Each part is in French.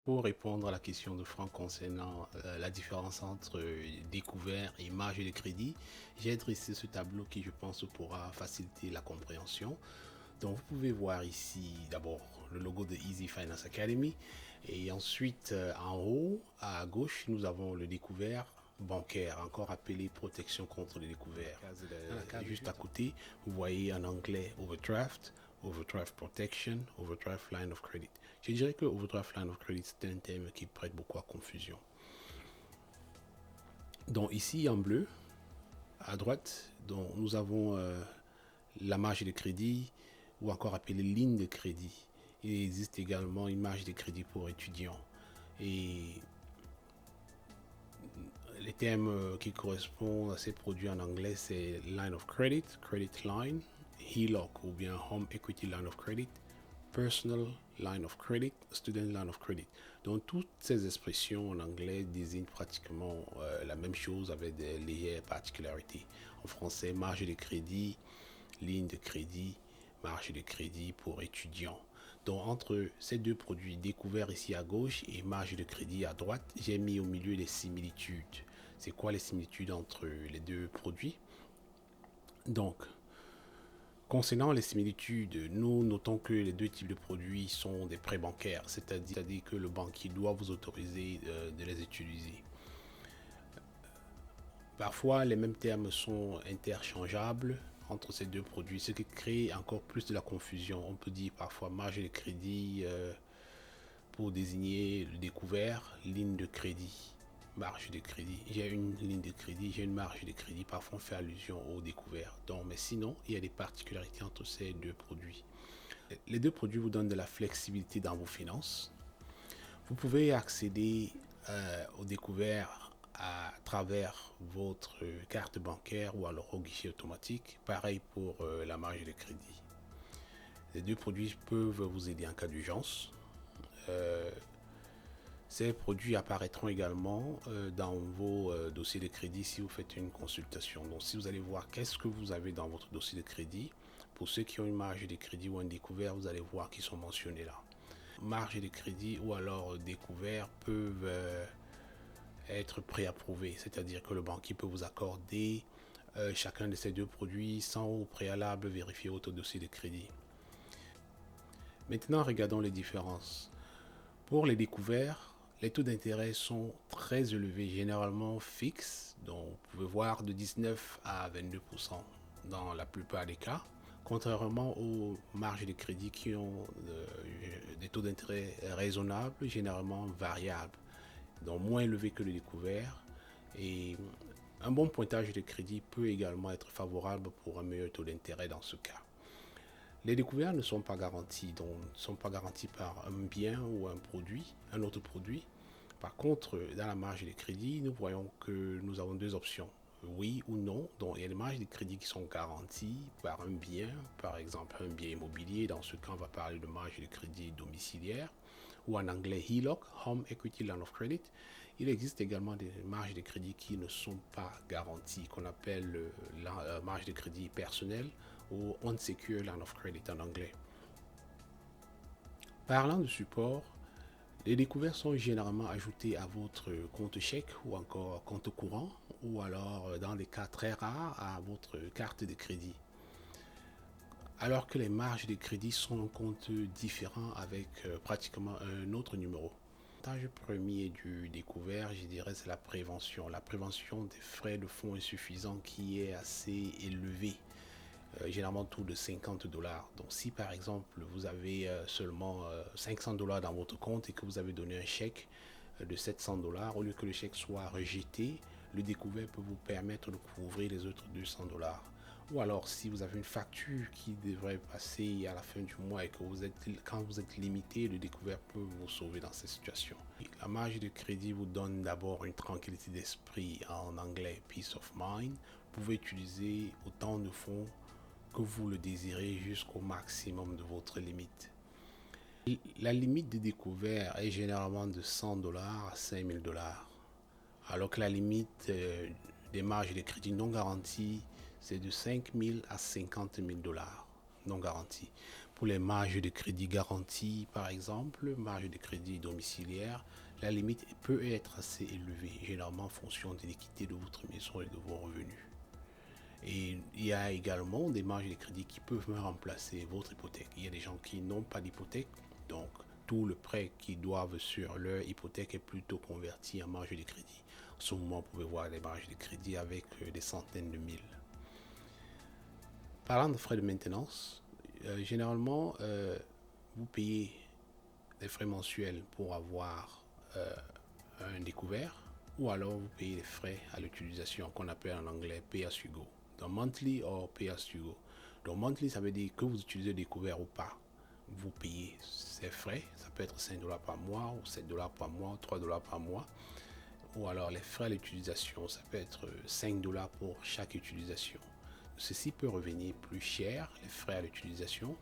Pour répondre à la question de Franck concernant la différence entre découvert et marge de crédit, j'ai dressé ce tableau qui, je pense, pourra faciliter la compréhension. Donc, vous pouvez voir ici d'abord le logo de Easy Finance Academy et ensuite en haut à gauche, nous avons le découvert bancaire, encore appelé protection contre les découverts. Juste à côté, vous voyez en anglais overdraft, overdraft protection, overdraft line of credit. Je dirais que overdraft line of credit, c'est un terme qui prête beaucoup à confusion. Donc ici en bleu, à droite, donc, nous avons la marge de crédit ou encore appelée ligne de crédit. Il existe également une marge de crédit pour étudiants. Et les termes qui correspondent à ces produits en anglais, c'est line of credit, credit line, HELOC ou bien home equity line of credit, personal line of credit, student line of credit. Donc toutes ces expressions en anglais désignent pratiquement la même chose avec des légères particularités. En français, marge de crédit, ligne de crédit, marge de crédit pour étudiants. Donc entre ces deux produits découverts ici à gauche et marge de crédit à droite, j'ai mis au milieu les similitudes. C'est quoi les similitudes entre les deux produits? Donc, concernant les similitudes, nous notons que les deux types de produits sont des prêts bancaires, c'est-à-dire que le banquier doit vous autoriser de les utiliser. Parfois, les mêmes termes sont interchangeables entre ces deux produits, ce qui crée encore plus de la confusion. On peut dire parfois marge de crédit pour désigner le découvert, ligne de crédit, marge de crédit. J'ai une ligne de crédit, j'ai une marge de crédit. Parfois, on fait allusion au découvert. Donc, mais sinon, il y a des particularités entre ces deux produits. Les deux produits vous donnent de la flexibilité dans vos finances. Vous pouvez accéder au découvert à travers votre carte bancaire ou alors au guichet automatique. Pareil pour la marge de crédit. Les deux produits peuvent vous aider en cas d'urgence. Ces produits apparaîtront également dans vos dossiers de crédit si vous faites une consultation. Donc si vous allez voir qu'est-ce que vous avez dans votre dossier de crédit, pour ceux qui ont une marge de crédit ou un découvert, vous allez voir qu'ils sont mentionnés là. Marge de crédit ou alors découvert peuvent être préapprouvés, c'est-à-dire que le banquier peut vous accorder chacun de ces deux produits sans au préalable vérifier votre dossier de crédit. Maintenant, regardons les différences. Pour les découverts, les taux d'intérêt sont très élevés, généralement fixes, donc vous pouvez voir de 19 à 22% dans la plupart des cas, contrairement aux marges de crédit qui ont des taux d'intérêt raisonnables, généralement variables, donc moins élevés que le découvert. Et un bon pointage de crédit peut également être favorable pour un meilleur taux d'intérêt dans ce cas. Les découvertes ne sont pas garanties, donc ne sont pas garanties par un bien ou un produit, un autre produit. Par contre, dans la marge de crédit, nous voyons que nous avons deux options, oui ou non. Donc, il y a des marges de crédit qui sont garanties par un bien, par exemple un bien immobilier. Dans ce cas, on va parler de marge de crédit domiciliaire, ou en anglais HELOC, Home Equity Line of Credit. Il existe également des marges de crédit qui ne sont pas garanties, qu'on appelle la marge de crédit personnelle ou Unsecured Line of Credit en anglais. Parlant de support, les découvertes sont généralement ajoutées à votre compte chèque ou encore compte courant ou alors, dans des cas très rares, à votre carte de crédit. Alors que les marges de crédit sont un compte différent avec pratiquement un autre numéro. L'avantage premier du découvert, je dirais, c'est la prévention. La prévention des frais de fonds insuffisants qui est assez élevée. Généralement autour de 50 $. Donc si par exemple vous avez seulement 500 $ dans votre compte et que vous avez donné un chèque de 700 $, au lieu que le chèque soit rejeté, le découvert peut vous permettre de couvrir les autres 200 $. Ou alors si vous avez une facture qui devrait passer à la fin du mois et que quand vous êtes limité, le découvert peut vous sauver dans cette situation. La marge de crédit vous donne d'abord une tranquillité d'esprit, en anglais peace of mind. Vous pouvez utiliser autant de fonds que vous le désirez jusqu'au maximum de votre limite. La limite de découvert est généralement de 100 $ à 5000 $, alors que la limite des marges de crédit non garanties, c'est de 5 000 à 50 000 $ non garantis. Pour les marges de crédit garanties, par exemple, marge de crédit domiciliaire, la limite peut être assez élevée, généralement en fonction de l'équité de votre maison et de vos revenus. Et il y a également des marges de crédit qui peuvent même remplacer votre hypothèque. Il y a des gens qui n'ont pas d'hypothèque, donc tout le prêt qu'ils doivent sur leur hypothèque est plutôt converti en marge de crédit. En ce moment, vous pouvez voir des marges de crédit avec des centaines de mille. Parlant de frais de maintenance, généralement, vous payez des frais mensuels pour avoir un découvert, ou alors vous payez les frais à l'utilisation qu'on appelle en anglais pay as you go. Donc monthly or pay as you go. Donc monthly, ça veut dire que vous utilisez le découvert ou pas. Vous payez ces frais, ça peut être 5 dollars par mois, ou 7 dollars par mois, ou 3 dollars par mois. Ou alors les frais à l'utilisation, ça peut être 5 dollars pour chaque utilisation. Ceci peut revenir plus cher, les frais à l'utilisation.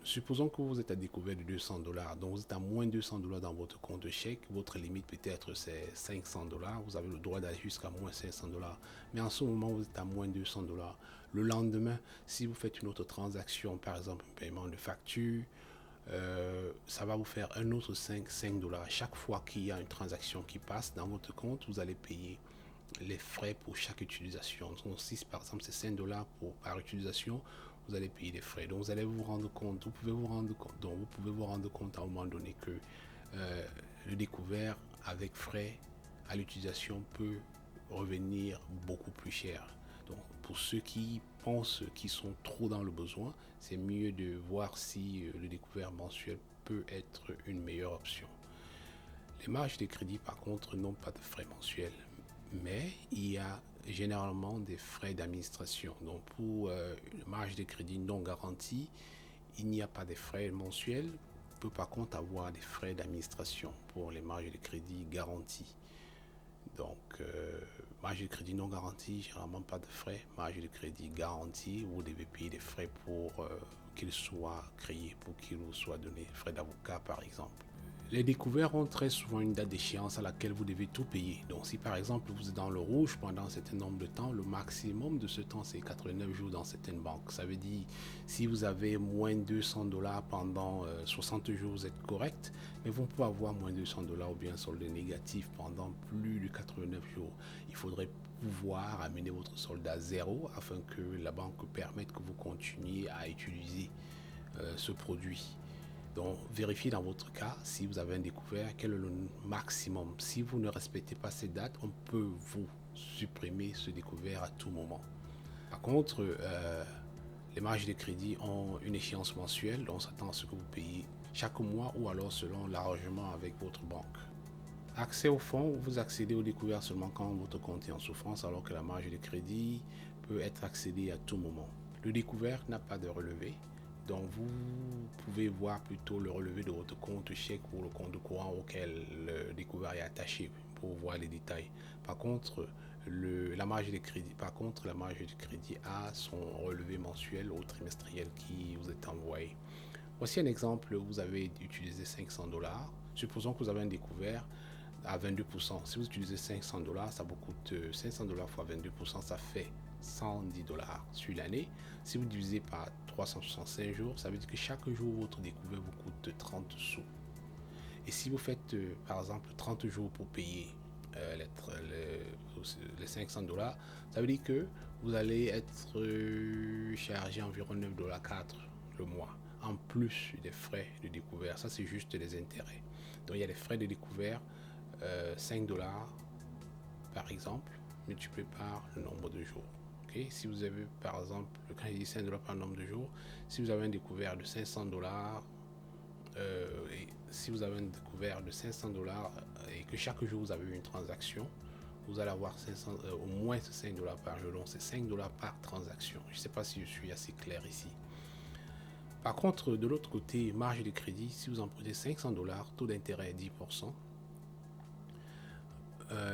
Supposons que vous êtes à découvert de 200 dollars, donc vous êtes à moins 200 dollars dans votre compte de chèque, votre limite peut-être c'est 500 dollars, vous avez le droit d'aller jusqu'à moins 500 dollars. Mais en ce moment, vous êtes à moins 200 dollars. Le lendemain, si vous faites une autre transaction, par exemple un paiement de facture, ça va vous faire un autre 5 dollars. Chaque fois qu'il y a une transaction qui passe dans votre compte, vous allez payer les frais pour chaque utilisation. Donc si par exemple c'est 5 dollars par utilisation, vous allez payer les frais. Donc vous allez vous rendre compte, vous pouvez vous rendre compte à un moment donné que le découvert avec frais à l'utilisation peut revenir beaucoup plus cher. Donc pour ceux qui pensent qu'ils sont trop dans le besoin, c'est mieux de voir si le découvert mensuel peut être une meilleure option. Les marges de crédit par contre n'ont pas de frais mensuels, mais il y a généralement des frais d'administration. Donc pour une marge de crédit non garantie, il n'y a pas de frais mensuels. On peut par contre avoir des frais d'administration pour les marges de crédit garanties. Donc marge de crédit non garantie, généralement pas de frais. Marge de crédit garantie, vous devez payer des frais pour qu'il soit créé, pour qu'il vous soit donné, frais d'avocat par exemple. Les découverts ont très souvent une date d'échéance à laquelle vous devez tout payer. Donc si par exemple vous êtes dans le rouge pendant un certain nombre de temps, le maximum de ce temps c'est 89 jours dans certaines banques. Ça veut dire si vous avez moins de 200 dollars pendant 60 jours, vous êtes correct, mais vous pouvez avoir moins de 200 dollars ou bien solde négatif pendant plus de 89 jours. Il faudrait pouvoir amener votre solde à zéro afin que la banque permette que vous continuiez à utiliser ce produit. Donc, vérifiez dans votre cas si vous avez un découvert, quel est le maximum. Si vous ne respectez pas ces dates, on peut vous supprimer ce découvert à tout moment. Par contre, les marges de crédit ont une échéance mensuelle, donc on s'attend à ce que vous payez chaque mois ou alors selon l'arrangement avec votre banque. Accès au fonds, vous accédez au découvert seulement quand votre compte est en souffrance, alors que la marge de crédit peut être accédée à tout moment. Le découvert n'a pas de relevé. Donc vous pouvez voir plutôt le relevé de votre compte chèque ou le compte courant auquel le découvert est attaché pour voir les détails. Par contre, la marge de crédit a son relevé mensuel ou trimestriel qui vous est envoyé. Voici un exemple, vous avez utilisé 500 dollars. Supposons que vous avez un découvert à 22%. Si vous utilisez 500 dollars, ça vous coûte 500 dollars fois 22%, ça fait 110 dollars sur l'année. Si vous divisez par 365 jours, ça veut dire que chaque jour, votre découvert vous coûte 30 sous. Et si vous faites, par exemple, 30 jours pour payer les 500 dollars, ça veut dire que vous allez être chargé environ 9 dollars 4 le mois, en plus des frais de découvert. Ça, c'est juste les intérêts. Donc, il y a les frais de découvert, 5 dollars par exemple, multiplié par le nombre de jours. Okay? Si vous avez par exemple, quand je dis 5 dollars par nombre de jours, si vous avez un découvert de 500 dollars, et si vous avez un découvert de 500 dollars et que chaque jour vous avez une transaction, vous allez avoir au moins 5 dollars par jour. Donc c'est 5 dollars par transaction. Je ne sais pas si je suis assez clair ici. Par contre, de l'autre côté, marge de crédit, si vous empruntez 500 dollars, taux d'intérêt est 10%.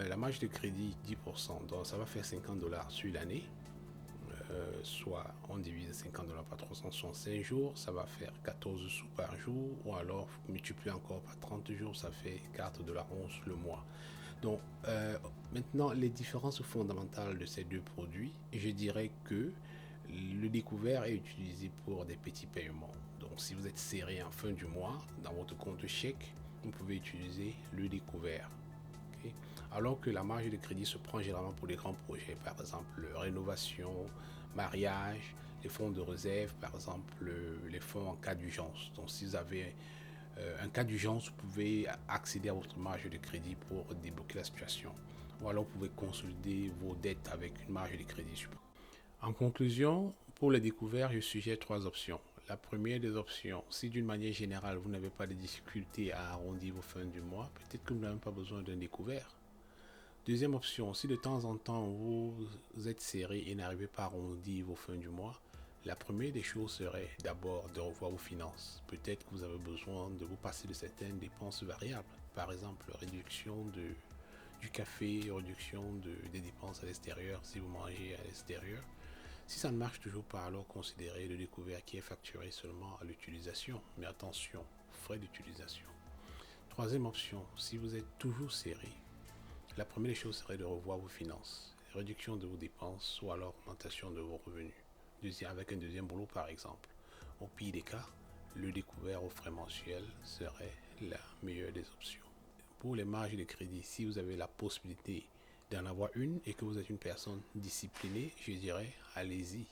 La marge de crédit 10%, donc ça va faire 50 dollars sur l'année. Soit on divise 50 dollars par 365 jours, ça va faire 14 sous par jour, ou alors multiplié encore par 30 jours, ça fait 4 dollars 11 le mois. Donc maintenant, les différences fondamentales de ces deux produits, je dirais que le découvert est utilisé pour des petits paiements. Donc Donc si vous êtes serré en fin du mois dans votre compte chèque, vous pouvez utiliser le découvert. Okay? Alors que la marge de crédit se prend généralement pour les grands projets, par exemple rénovation, mariage, les fonds de réserve, par exemple les fonds en cas d'urgence. Donc si vous avez un cas d'urgence, vous pouvez accéder à votre marge de crédit pour débloquer la situation. Ou alors vous pouvez consolider vos dettes avec une marge de crédit. En conclusion, pour les découvertes, je suggère trois options. La première des options, si d'une manière générale vous n'avez pas de difficultés à arrondir vos fins du mois, peut-être que vous n'avez pas besoin d'un découvert. Deuxième option, si de temps en temps vous êtes serré et n'arrivez pas à arrondir vos fins du mois, la première des choses serait d'abord de revoir vos finances. Peut-être que vous avez besoin de vous passer de certaines dépenses variables. Par exemple, réduction du café, réduction des dépenses à l'extérieur si vous mangez à l'extérieur. Si ça ne marche toujours pas, alors considérez le découvert qui est facturé seulement à l'utilisation. Mais attention, frais d'utilisation. Troisième option, si vous êtes toujours serré, la première des choses serait de revoir vos finances, réduction de vos dépenses ou alors augmentation de vos revenus. Avec un deuxième boulot par exemple. Au pire des cas, le découvert aux frais mensuels serait la meilleure des options. Pour les marges de crédit, si vous avez la possibilité d'en avoir une et que vous êtes une personne disciplinée, je dirais allez-y.